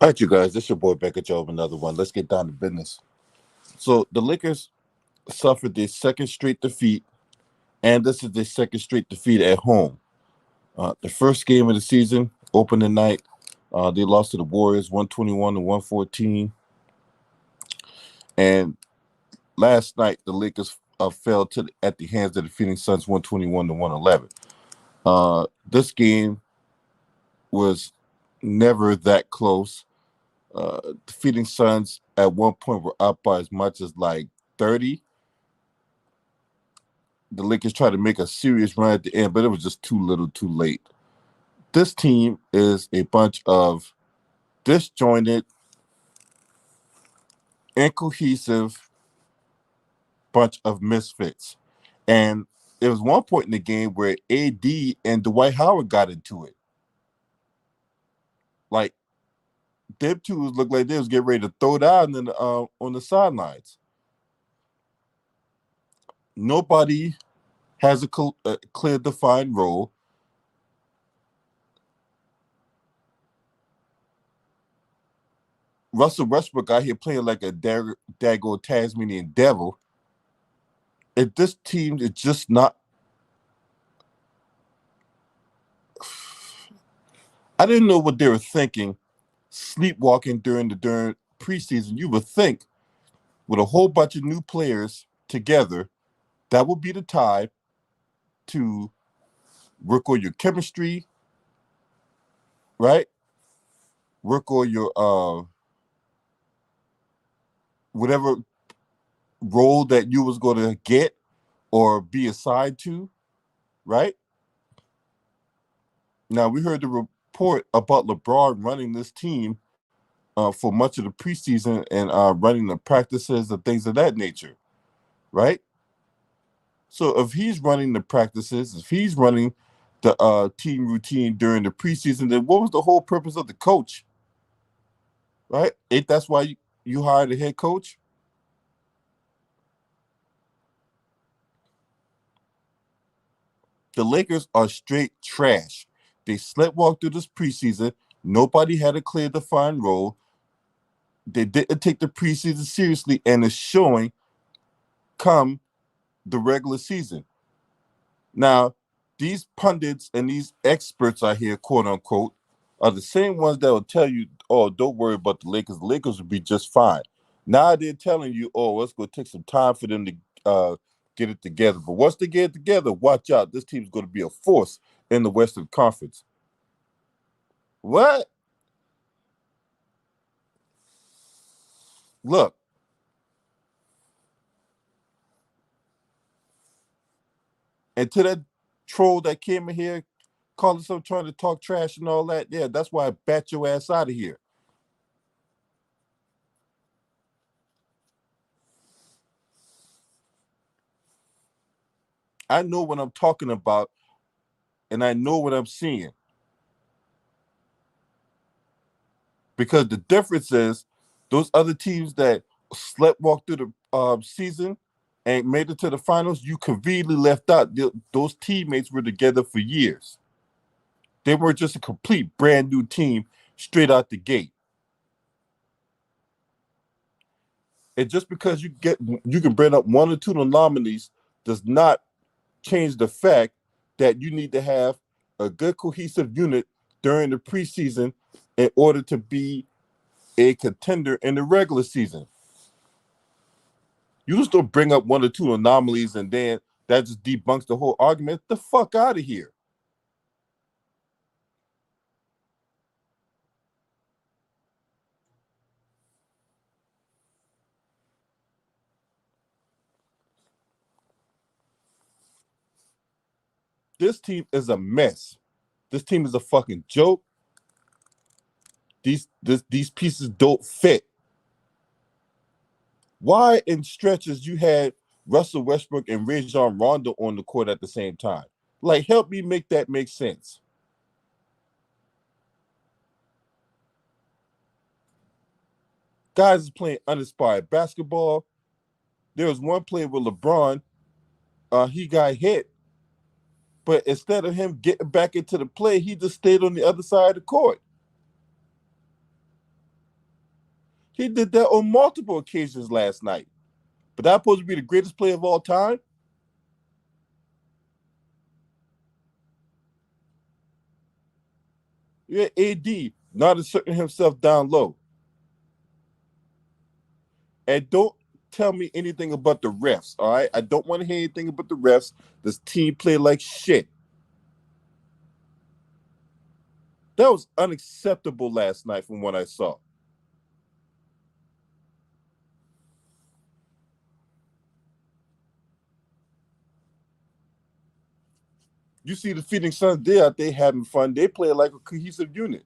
All right, you guys, this your boy Becca Joe with another one. Let's get down to business. So the Lakers suffered their second straight defeat, and this is their second straight defeat at home. The first game of the season, opening night, they lost to the Warriors 121 to 114. And last night, the Lakers fell at the hands of the Phoenix Suns 121 to 111. This game was never that close. The Phoenix Suns at one point were up by as much as like 30. The Lakers tried to make a serious run at the end, but it was just too little too late. This team is a bunch of disjointed, incohesive bunch of misfits. And there was one point in the game where AD and Dwight Howard got into it. Like, them two looked like they was getting ready to throw down on the sidelines. Nobody has a clear defined role. Russell Westbrook out here playing like a dago Tasmanian devil. If this team is just not, I didn't know what they were thinking. Sleepwalking during preseason, you would think with a whole bunch of new players together, that would be the time to work on your chemistry, right? Work on your whatever role that you was going to get or be assigned to, right? Now we heard the report about LeBron running this team for much of the preseason and running the practices and things of that nature, right? So if he's running the practices, if he's running the team routine during the preseason, then what was the whole purpose of the coach, right? Ain't that's why you hired a head coach? The Lakers are straight trash. They sleptwalked through this preseason. Nobody had a clear defined role. They didn't take the preseason seriously, and it's showing come the regular season. Now, these pundits and these experts out here, quote unquote, are the same ones that will tell you, oh, don't worry about the Lakers. The Lakers will be just fine. Now they're telling you, oh, it's going to take some time for them to get it together. But once they get it together, watch out. This team's going to be a force in the Western Conference. What? Look, and to that troll that came in here calling some trying to talk trash and all that, yeah, that's why I bat your ass out of here. I know what I'm talking about, and I know what I'm seeing. Because the difference is those other teams that slept walk through the season and made it to the finals, you conveniently left out. Those teammates were together for years. They were just a complete brand new team straight out the gate. And just because you can bring up one or two anomalies does not change the fact that you need to have a good cohesive unit during the preseason in order to be a contender in the regular season. You just don't bring up one or two anomalies and then that just debunks the whole argument. The fuck out of here. This team is a mess. This team is a fucking joke. These pieces don't fit. Why in stretches you had Russell Westbrook and Rajon Rondo on the court at the same time? Like, help me make that make sense. Guys is playing uninspired basketball. There was one play with LeBron. He got hit, but instead of him getting back into the play, he just stayed on the other side of the court. He did that on multiple occasions last night. But that's supposed to be the greatest player of all time? Yeah, AD not asserting himself down low. And don't tell me anything about the refs, all right? I don't want to hear anything about the refs. This team played like shit. That was unacceptable last night from what I saw. You see the Phoenix Suns, they out there having fun. They play like a cohesive unit.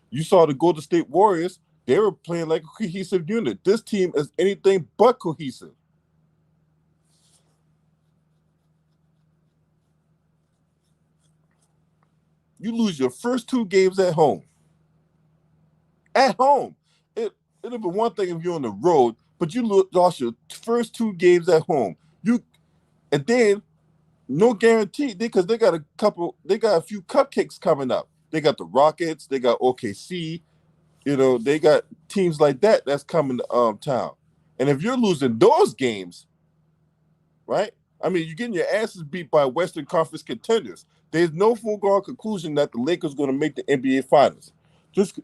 You saw the Golden State Warriors, they were playing like a cohesive unit. This team is anything but cohesive. You lose your first two games at home. At home. It'll be one thing if you're on the road, but you lost your first two games at home. And then no guarantee because they got a few cupcakes coming up. They got the Rockets, they got OKC, they got teams like that that's coming to town. And if you're losing those games, right? I mean, you're getting your asses beat by Western Conference contenders. There's no foregone conclusion that the Lakers going to make the NBA Finals. Just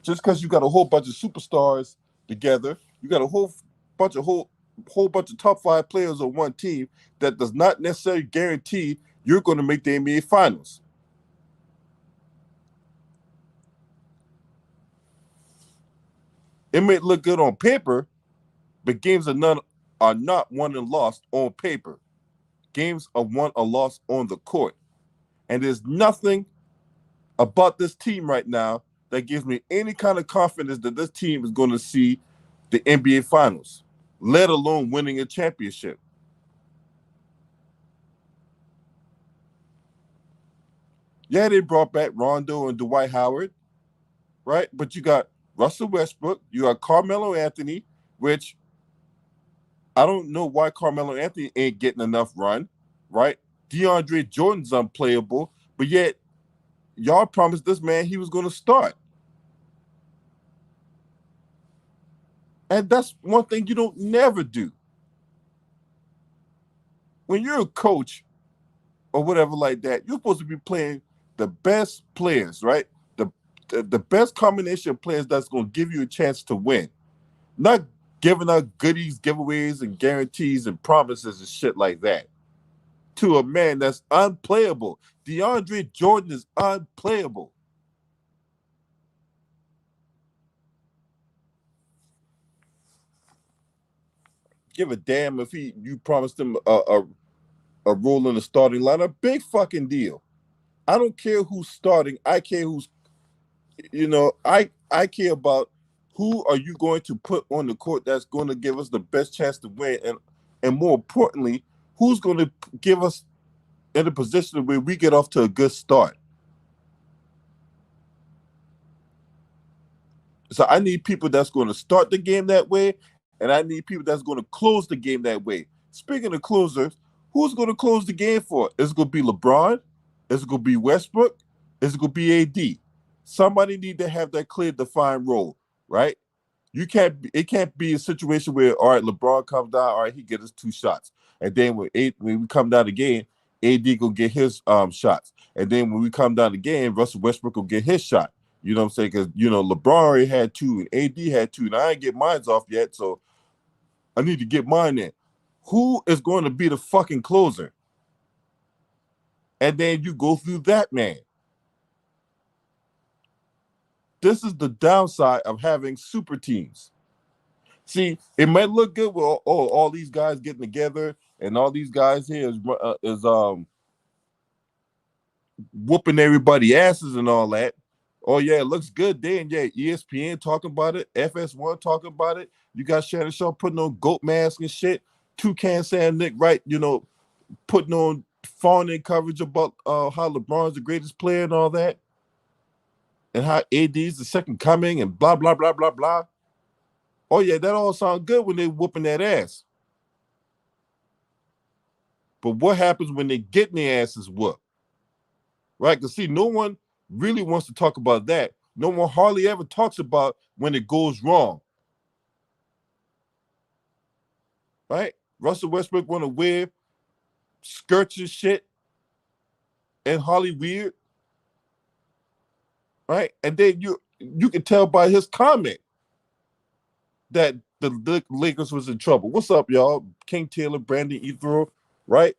because you got a whole bunch of superstars together, you got a whole bunch of top five players on one team, that does not necessarily guarantee you're going to make the NBA Finals. It may look good on paper, but games are not won and lost on paper. Games are won or lost on the court. And there's nothing about this team right now that gives me any kind of confidence that this team is going to see the NBA Finals, let alone winning a championship. Yeah, they brought back Rondo and Dwight Howard, right? But you got Russell Westbrook, you got Carmelo Anthony, which I don't know why Carmelo Anthony ain't getting enough run, right? DeAndre Jordan's unplayable, but yet y'all promised this man he was going to start. And that's one thing you don't never do. When you're a coach or whatever like that, you're supposed to be playing the best players, right? The best combination of players that's going to give you a chance to win. Not giving out goodies, giveaways, and guarantees and promises and shit like that to a man that's unplayable. DeAndre Jordan is unplayable. Give a damn if you promised him a role in the starting lineup. Big fucking deal. I don't care who's starting. I care who's, I care about who are you going to put on the court that's going to give us the best chance to win, and more importantly, who's going to give us in a position where we get off to a good start. So I need people that's going to start the game that way, and I need people that's going to close the game that way. Speaking of closers, who's going to close the game for? Is it going to be LeBron? Is it going to be Westbrook? Is it going to be AD? Somebody need to have that clear, defined role, right? It can't be a situation where, all right, LeBron comes down, all right, he gets his 2 shots. And then when we come down again, AD go get his shots. And then when we come down again, Russell Westbrook will get his shot. You know what I'm saying? Because, LeBron already had 2 and AD had 2, and I ain't get mine off yet, so I need to get mine in. Who is going to be the fucking closer? And then you go through that man. This is the downside of having super teams. See, it might look good with all these guys getting together, and all these guys here is whooping everybody asses and all that. Oh yeah, it looks good then. Yeah, ESPN talking about it, FS1 talking about it. You got Shannon Shaw putting on goat mask and shit. Toucan saying Nick Wright, putting on fawning coverage about how LeBron's the greatest player and all that, and how AD's the second coming and blah blah blah blah blah. Oh yeah, that all sounds good when they whooping that ass. But what happens when they get their asses whooped? Right? Because see, no one really wants to talk about that. No one hardly ever talks about when it goes wrong. right? Russell Westbrook want to wear skirts and shit and Hollywood, right? And then you can tell by his comment that the Lakers was in trouble. What's up, y'all? King Taylor, Brandon Ethero, right?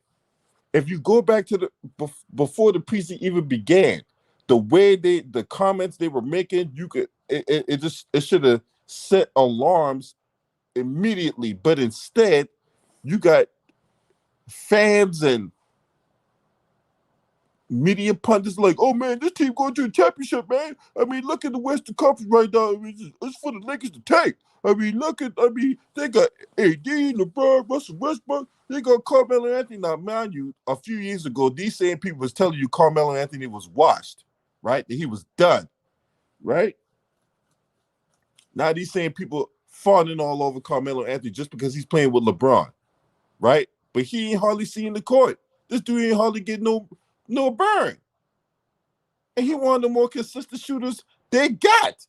If you go back to the before the preseason even began, the way the comments they were making, you could it should have set alarms immediately. But instead, you got fans and media pundits like, oh man, this team going to the championship, man. I mean, look at the Western Conference right now. I mean, it's for the Lakers to take. I mean, they got AD, LeBron, Russell Westbrook. They got Carmelo Anthony. Now, mind you, a few years ago, these same people was telling you Carmelo Anthony was washed, right? That he was done, right? Now these same people fawning all over Carmelo Anthony just because he's playing with LeBron, right? But he ain't hardly seeing the court. This dude ain't hardly getting no burn. And he one of the more consistent shooters they got.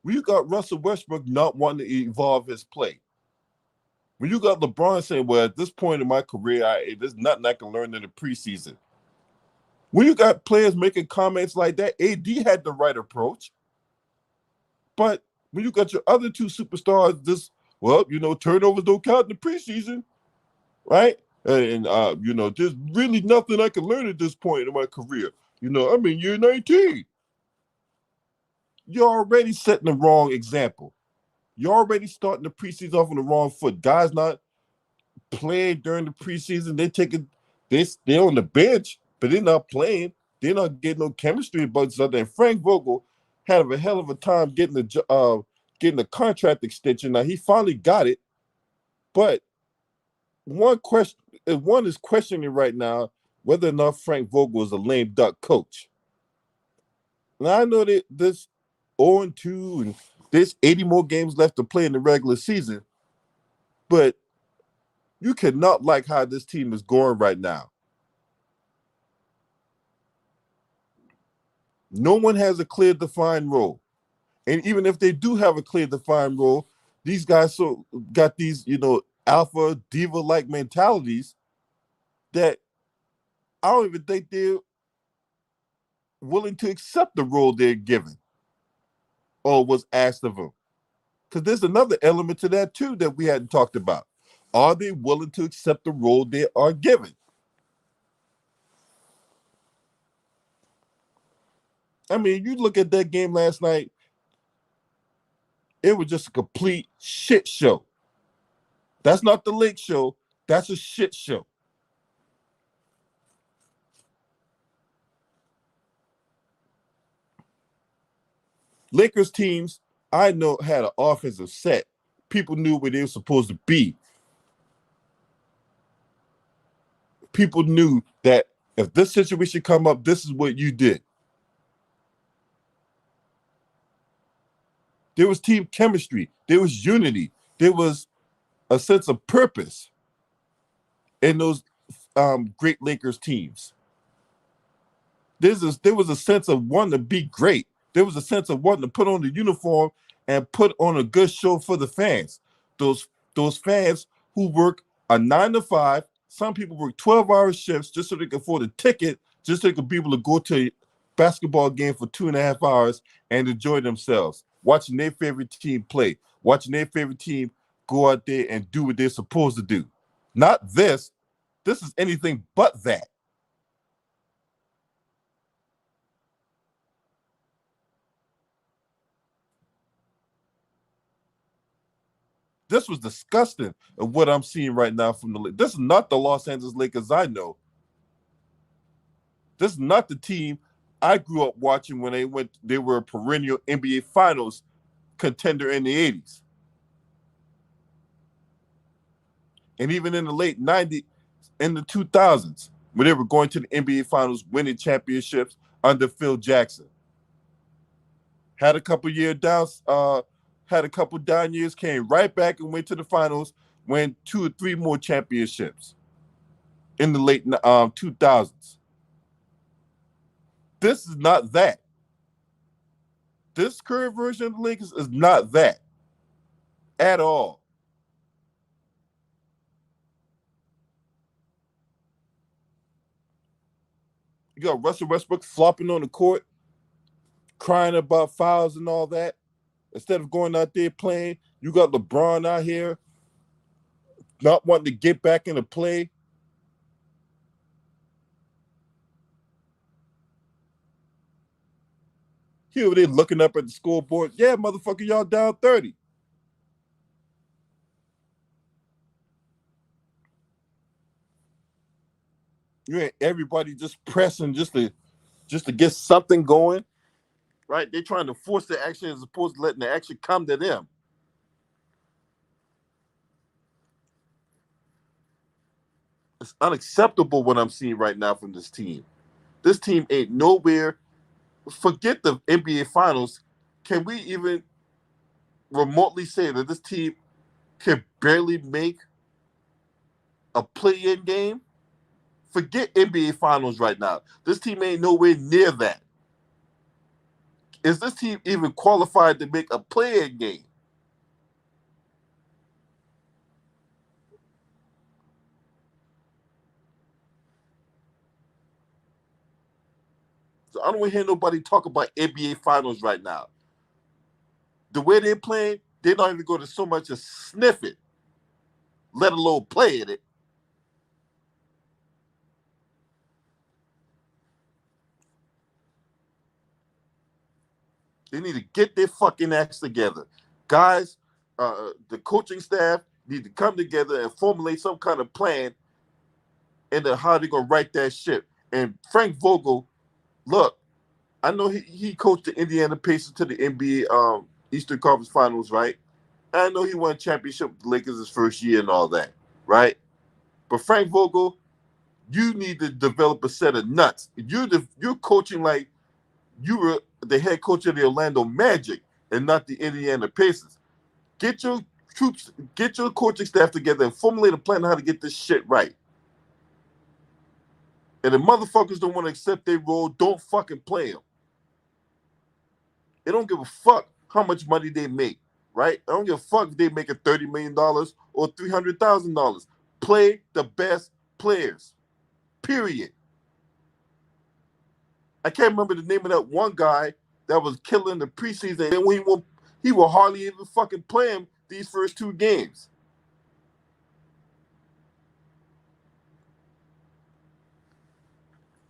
When you got Russell Westbrook not wanting to evolve his play. When you got LeBron saying, well, at this point in my career, there's nothing I can learn in the preseason. When you got players making comments like that, AD had the right approach. But when you got your other two superstars, turnovers don't count in the preseason, right? And there's really nothing I can learn at this point in my career. I'm in year 19. You're already setting the wrong example. You're already starting the preseason off on the wrong foot. Guys not playing during the preseason. They're on the bench, but they're not playing. They're not getting no chemistry about each other. And Frank Vogel had a hell of a time getting a contract extension. Now he finally got it, but one is questioning right now whether or not Frank Vogel is a lame duck coach. Now I know that this 0-2 and there's 80 more games left to play in the regular season, but you cannot like how this team is going right now. No one has a clear defined role. And even if they do have a clear defined role, these guys got these, alpha diva-like mentalities that I don't even think they're willing to accept the role they're given or was asked of them. Because there's another element to that too that we hadn't talked about. Are they willing to accept the role they are given? I mean, you look at that game last night, it was just a complete shit show. That's not the Lake show. That's a shit show. Lakers teams, I know, had an offensive set. People knew where they were supposed to be. People knew that if this situation come up, this is what you did. There was team chemistry. There was unity. There was a sense of purpose in those great Lakers teams. There was a sense of wanting to be great. There was a sense of wanting to put on the uniform and put on a good show for the fans. Those fans who work a 9 to 5. Some people work 12-hour shifts just so they can afford a ticket, just so they can be able to go to a basketball game for 2.5 hours and enjoy themselves, watching their favorite team play, watching their favorite team go out there and do what they're supposed to do. Not this. This is anything but that. This was disgusting of what I'm seeing right now from the Lakers. This is not the Los Angeles Lakers I know. This is not the team I grew up watching when they were a perennial NBA Finals contender in the 80s. And even in the late 90s, in the 2000s, when they were going to the NBA Finals, winning championships under Phil Jackson. Had a couple down years, came right back and went to the finals, won 2 or 3 more championships in the late 2000s. This is not that. This current version of the Lakers is not that at all. You got Russell Westbrook flopping on the court, crying about fouls and all that. Instead of going out there playing, you got LeBron out here not wanting to get back into play. He over there looking up at the scoreboard. Yeah, motherfucker, y'all down 30. You ain't everybody just pressing just to get something going, right? They're trying to force the action as opposed to letting the action come to them. It's unacceptable what I'm seeing right now from this team. This team ain't nowhere. Forget the NBA Finals. Can we even remotely say that this team can barely make a play-in game? Forget NBA Finals right now. This team ain't nowhere near that. Is this team even qualified to make a play-in game? So I don't want to hear nobody talk about NBA Finals right now. The way they're playing, they're not even going to so much as sniff it, let alone play in it. They need to get their fucking acts together. Guys, the coaching staff need to come together and formulate some kind of plan into how they're going to right that ship. And Frank Vogel, look, I know he coached the Indiana Pacers to the NBA Eastern Conference Finals, right? I know he won a championship with the Lakers his first year and all that, right? But Frank Vogel, you need to develop a set of nuts. You're coaching like you were the head coach of the Orlando Magic and not the Indiana Pacers. Get your troops, get your coaching staff together and formulate a plan on how to get this shit right. And the motherfuckers don't want to accept their role, don't fucking play them. They don't give a fuck how much money they make, right? I don't give a fuck if they make $30 million or $300,000. Play the best players, period. I can't remember the name of that one guy that was killing the preseason. And he will hardly even fucking play him these first two games.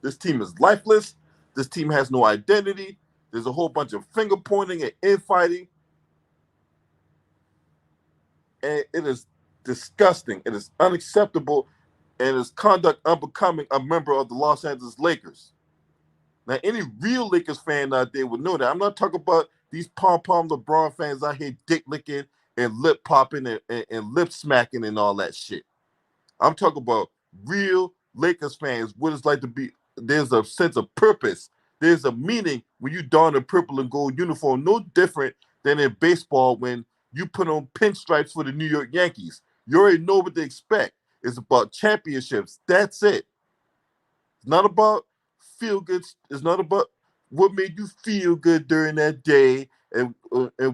This team is lifeless. This team has no identity. There's a whole bunch of finger pointing and infighting. And it is disgusting. It is unacceptable. And it's conduct unbecoming a member of the Los Angeles Lakers. Now, any real Lakers fan out there would know that. I'm not talking about these pom-pom LeBron fans out here dick licking and lip popping and lip smacking and all that shit. I'm talking about real Lakers fans, what it's like to be. There's a sense of purpose. There's a meaning when you don a purple and gold uniform, no different than in baseball when you put on pinstripes for the New York Yankees. You already know what to expect. It's about championships. That's it. It's not about feel good. It's not about what made you feel good during that day and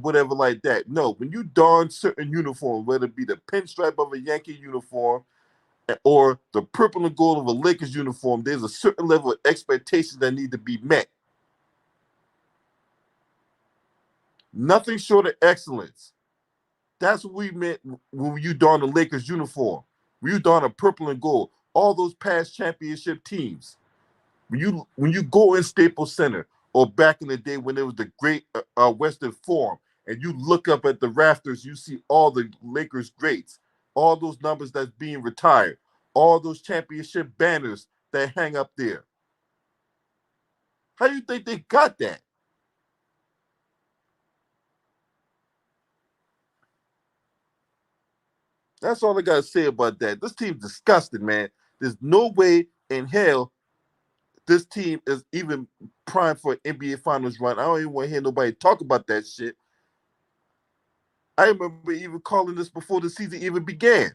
whatever like that. No, when you don certain uniforms, whether it be the pinstripe of a Yankee uniform or the purple and gold of a Lakers uniform, there's a certain level of expectations that need to be met. Nothing short of excellence. That's what we meant when you don the Lakers uniform. When you don a purple and gold. All those past championship teams. When you go in Staples Center or back in the day when there was the great Western Forum and you look up at the rafters, you see all the Lakers greats, all those numbers that's being retired, all those championship banners that hang up there. How do you think they got that? That's all I got to say about that. This team's disgusting, man. There's no way in hell this team is even primed for an NBA Finals run. I don't even want to hear nobody talk about that shit. I remember even calling this before the season even began,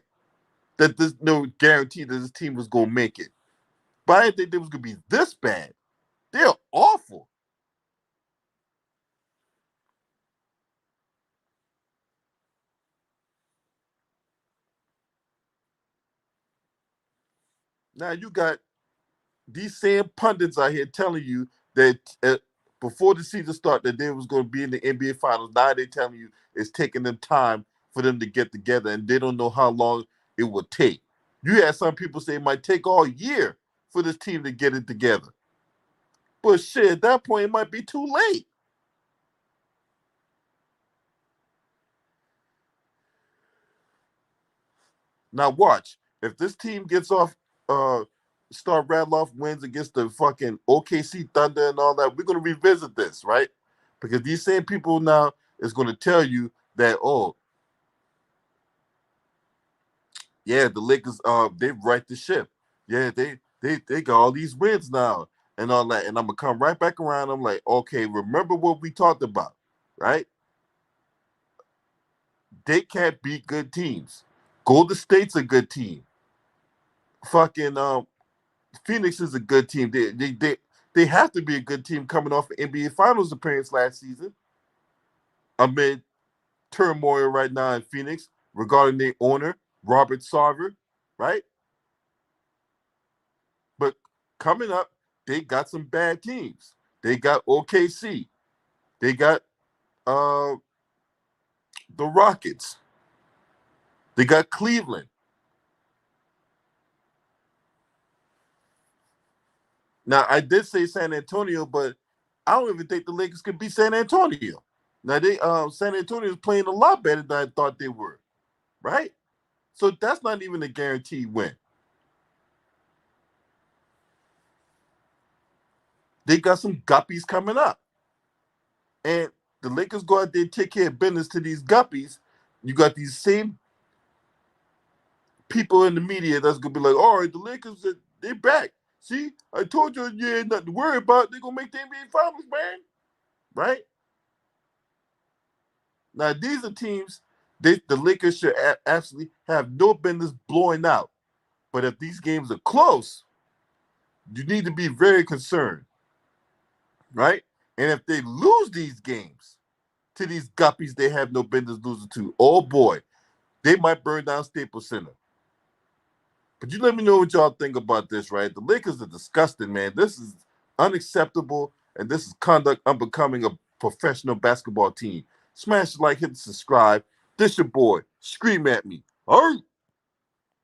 that there's no guarantee that this team was going to make it. But I didn't think they was going to be this bad. They're awful. Now you got these same pundits out here telling you that before the season started that they was going to be in the NBA Finals. Now they're telling you it's taking them time for them to get together, and they don't know how long it will take. You had some people say it might take all year for this team to get it together. But shit, at that point, it might be too late. Now watch. If this team gets off, start rattle off wins against the fucking OKC Thunder and all that, we're gonna revisit this, right? Because these same people now is gonna tell you that, oh, yeah, the Lakers, they right the ship. Yeah, they got all these wins now and all that. And I'm gonna come right back around. I'm like, okay, remember what we talked about, right? They can't beat good teams. Golden State's a good team. Fucking Phoenix is a good team. They have to be a good team coming off an NBA Finals appearance last season. Amid turmoil right now in Phoenix regarding their owner, Robert Sarver, right? But coming up, they got some bad teams. They got OKC. They got uh, the Rockets. They got Cleveland. Now, I did say San Antonio, but I don't even think the Lakers could beat San Antonio. Now, San Antonio is playing a lot better than I thought they were, right? So that's not even a guaranteed win. They got some guppies coming up. And the Lakers go out there and take care of business to these guppies. You got these same people in the media that's going to be like, all right, the Lakers, they're back. See, I told you ain't nothing to worry about. They're going to make the NBA Finals, man. Right? Now, these are teams the Lakers should absolutely have no business blowing out. But if these games are close, you need to be very concerned, right? And if they lose these games to these guppies they have no business losing to, oh boy, they might burn down Staples Center. But you let me know what y'all think about this, right? The Lakers are disgusting, man. This is unacceptable, and this is conduct unbecoming a professional basketball team. Smash the like, hit the subscribe. This your boy. Scream at me. All right.